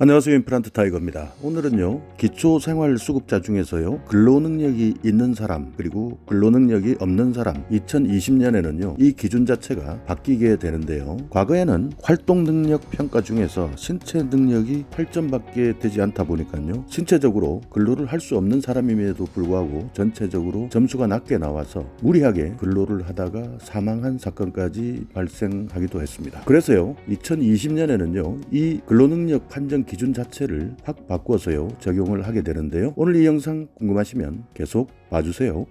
안녕하세요. 임플란트 타이거입니다. 오늘은요, 기초생활수급자 중에서요, 근로능력이 있는 사람 그리고 근로능력이 없는 사람 2020년에는요 이 기준 자체가 바뀌게 되는데요. 과거에는 활동능력 평가 중에서 신체능력이 8점밖에 되지 않다 보니까요, 신체적으로 근로를 할 수 없는 사람임에도 불구하고 전체적으로 점수가 낮게 나와서 무리하게 근로를 하다가 사망한 사건까지 발생하기도 했습니다. 그래서요, 2020년에는요 이 근로능력 판정 기준 자체를 확 바꿔서요 적용을 하게 되는데요. 오늘 이 영상 궁금하시면 계속 봐주세요.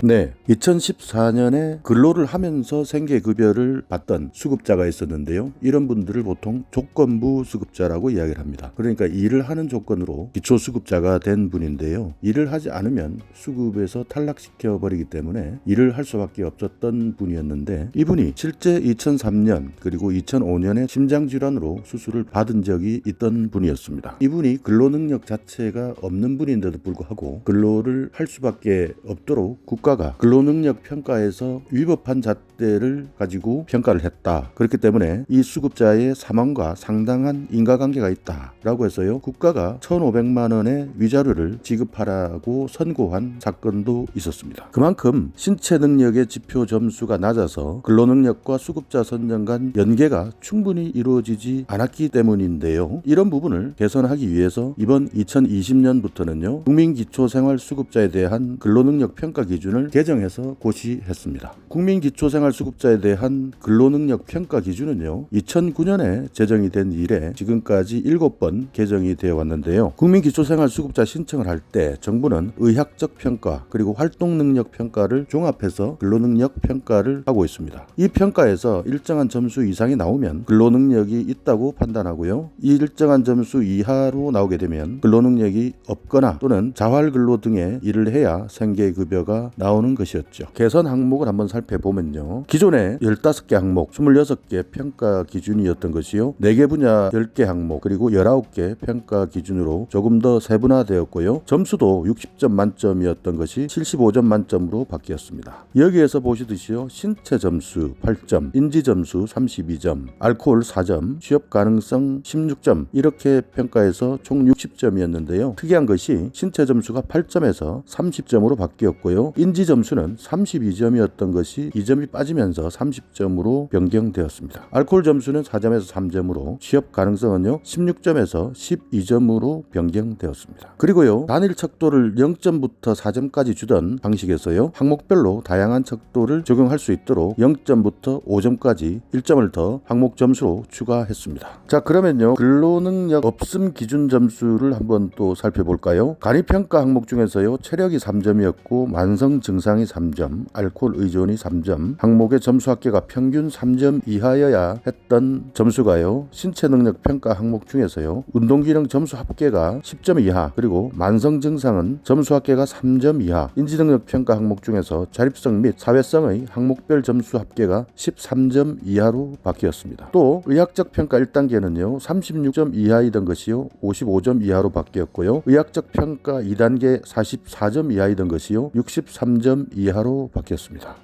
네, 2014년에 근로를 하면서 생계급여를 받던 수급자가 있었는데요. 이런 분들을 보통 조건부 수급자라고 이야기를 합니다. 그러니까 일을 하는 조건으로 기초수급자가 된 분인데요. 일을 하지 않으면 수급에서 탈락시켜 버리기 때문에 일을 할 수밖에 없었던 분이었는데, 이분이 실제 2003년 그리고 2005년에 심장질환으로 수술을 받은 적이 있던 분이었습니다. 이분이 근로능력 자체가 없는 분인데도 불구하고 근로를 할 수밖에 없도록 국가가 근로능력 평가에서 위법한 잣대를 가지고 평가를 했다. 그렇기 때문에 이 수급자의 사망과 상당한 인과관계가 있다라고 해서요, 국가가 1,500만 원의 위자료를 지급하라고 선고한 사건도 있었습니다. 그만큼 신체 능력의 지표 점수가 낮아서 근로능력과 수급자 선정 간 연계가 충분히 이루어지지 않았기 때문인데요. 이런 부분을 개선하기 위해서 이번 2020년부터는요 국민기초생활수급자에 대한 근로능력 평가 기준을 개정해서 고시했습니다. 국민기초생활수급자에 대한 근로능력 평가 기준은요 2009년에 제정이 된 이래 지금까지 7번 개정이 되어 왔는데요. 국민기초생활수급자 신청을 할 때 정부는 의학적 평가 그리고 활동능력 평가를 종합해서 근로능력 평가를 하고 있습니다. 이 평가에서 일정한 점수 이상이 나오면 근로능력이 있다고 판단하고요, 이 일정한 점수 이하로 나오게 되면 근로능력이 없거나 또는 자활근로 등의 일을 해야 생계급여가 나오는 것이었죠. 개선 항목을 한번 살펴보면요, 기존에 15개 항목 26개 평가 기준이었던 것이요 4개 분야 10개 항목 그리고 19개 평가 기준으로 조금 더 세분화되었고요, 점수도 60점 만점이었던 것이 75점 만점으로 바뀌었습니다. 여기에서 보시듯이요, 신체 점수 8점, 인지 점수 32점, 알코올 4점, 취업 가능성 16점 이렇게 평가해서 총 60점이었는데요. 특이한 것이 신체 점수가 8점에서 30점으로 바뀌었고요, 인지 점수는 32점이었던 것이 2점이 빠지면서 30점으로 변경되었습니다. 알코올 점수는 4점에서 3점으로, 취업 가능성은요 16점에서 12점으로 변경되었습니다. 그리고요, 단일 척도를 0점부터 4점까지 주던 방식에서요 항목별로 다양한 척도를 적용할 수 있도록 0점부터 5점까지 1점을 더 항목 점수로 추가했습니다. 자, 그러면요 근로능력 없음 기준 점수를 한번 또 살펴볼까요? 간이평가 항목 중에서요 체력이 3점이었고 만성 증상이 3점, 알코올 의존이 3점, 항목의 점수 합계가 평균 3점 이하여야 했던 점수가요 신체 능력 평가 항목 중에서요 운동기능 점수 합계가 10점 이하, 그리고 만성 증상은 점수 합계가 3점 이하, 인지능력 평가 항목 중에서 자립성 및 사회성의 항목별 점수 합계가 13점 이하로 바뀌었습니다. 또 의학적 평가 1단계는요 36점 이하이던 것이요 55점 이하로 바뀌었고요, 의학적 평가 2단계 44점 이하이던 것이요 63점 이하로 바뀌었습니다.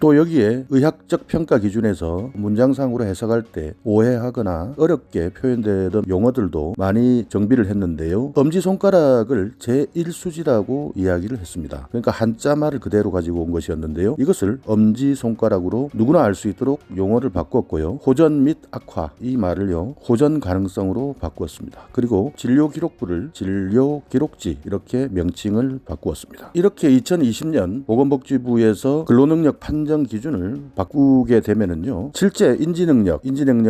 또 여기에 의학적 평가 기준에서 문장상으로 해석할 때 오해하거나 어렵게 표현되던 용어들도 많이 정비를 했는데요. 엄지손가락을 제1수지라고 이야기를 했습니다. 그러니까 한자말을 그대로 가지고 온 것이었는데요. 이것을 엄지손가락으로 누구나 알 수 있도록 용어를 바꿨고요. 호전 및 악화, 이 말을요 호전 가능성으로 바꾸었습니다. 그리고 진료기록부를 진료기록지 이렇게 명칭을 바꾸었습니다. 이렇게 2020년 보건복지부에서 근로능력 판정 기준을 바꾸게 되면은요 실제 인지능력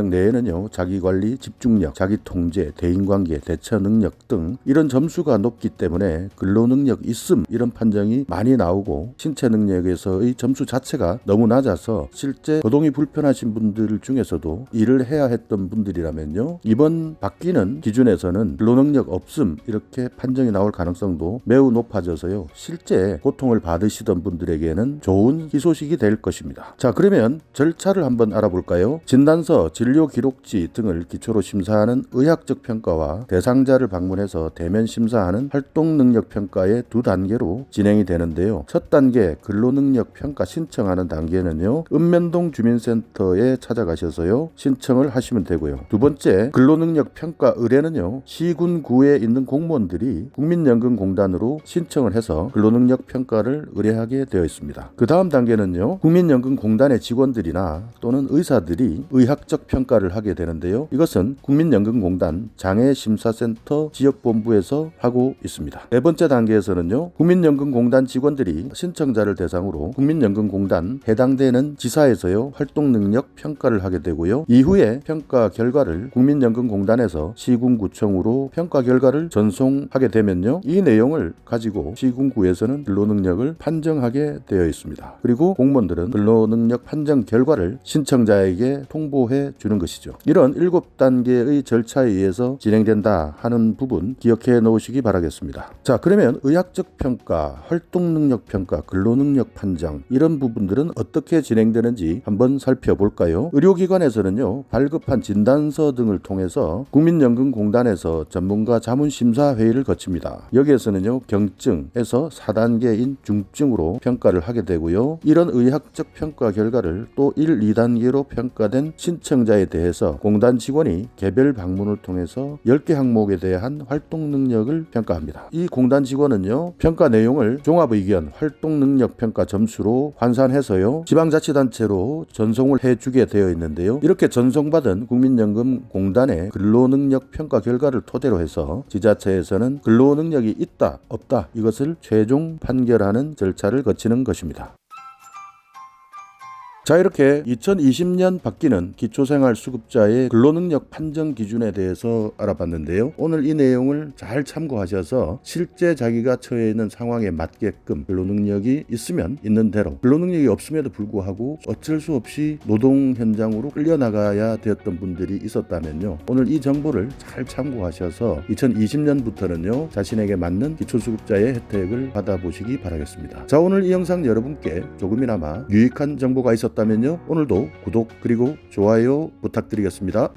내에는요 자기관리, 집중력, 자기통제, 대인관계, 대처능력 등 이런 점수가 높기 때문에 근로능력 있음 이런 판정이 많이 나오고, 신체능력에서의 점수 자체가 너무 낮아서 실제 거동이 불편하신 분들 중에서도 일을 해야 했던 분들이라면요 이번 바뀌는 기준에서는 근로능력 없음 이렇게 판정이 나올 가능성도 매우 높아져서요 실제 고통을 받으시던 분들에게는 좋은 희소식이 될 될 것입니다. 자, 그러면 절차를 한번 알아볼까요? 진단서, 진료 기록지 등을 기초로 심사하는 의학적 평가와 대상자를 방문해서 대면 심사하는 활동 능력 평가의 두 단계로 진행이 되는데요. 첫 단계 근로능력 평가 신청하는 단계는요, 읍면동 주민센터에 찾아가셔서요 신청을 하시면 되고요. 두 번째 근로능력 평가 의뢰는요, 시군구에 있는 공무원들이 국민연금공단으로 신청을 해서 근로능력 평가를 의뢰하게 되어 있습니다. 그 다음 단계는요, 국민연금공단의 직원들이나 또는 의사들이 의학적 평가를 하게 되는데요. 이것은 국민연금공단 장애심사센터 지역본부에서 하고 있습니다. 네 번째 단계에서는요, 국민연금공단 직원들이 신청자를 대상으로 국민연금공단 해당되는 지사에서요 활동능력 평가를 하게 되고요. 이후에 평가 결과를 국민연금공단에서 시군구청으로 평가 결과를 전송하게 되면요, 이 내용을 가지고 시군구에서는 근로능력을 판정하게 되어 있습니다. 그리고 공무원들은 근로능력 판정 결과를 신청자에게 통보해 주는 것이죠. 이런 7단계의 절차에 의해서 진행된다 하는 부분 기억해 놓으시기 바라겠습니다. 자, 그러면 의학적 평가, 활동능력 평가, 근로능력 판정 이런 부분들은 어떻게 진행되는지 한번 살펴볼까요? 의료기관에서는요, 발급한 진단서 등을 통해서 국민연금공단에서 전문가 자문심사회의를 거칩니다. 여기에서는요, 경증에서 4단계인 중증으로 평가를 하게 되고요. 이런 의학적 평가 결과를 또 1, 2단계로 평가된 신청자에 대해서 공단 직원이 개별 방문을 통해서 10개 항목에 대한 활동 능력을 평가합니다. 이 공단 직원은요, 평가 내용을 종합의견, 활동 능력 평가 점수로 환산해서요, 지방자치단체로 전송을 해주게 되어 있는데요. 이렇게 전송받은 국민연금공단의 근로능력 평가 결과를 토대로 해서 지자체에서는 근로능력이 있다, 없다 이것을 최종 판결하는 절차를 거치는 것입니다. 자, 이렇게 2020년 바뀌는 기초생활수급자의 근로능력 판정 기준에 대해서 알아봤는데요. 오늘 이 내용을 잘 참고하셔서 실제 자기가 처해 있는 상황에 맞게끔 근로능력이 있으면 있는 대로, 근로능력이 없음에도 불구하고 어쩔 수 없이 노동 현장으로 끌려나가야 되었던 분들이 있었다면요, 오늘 이 정보를 잘 참고하셔서 2020년부터는요 자신에게 맞는 기초수급자의 혜택을 받아보시기 바라겠습니다. 자, 오늘 이 영상 여러분께 조금이나마 유익한 정보가 있었다면요, 오늘도 구독 그리고 좋아요 부탁드리겠습니다.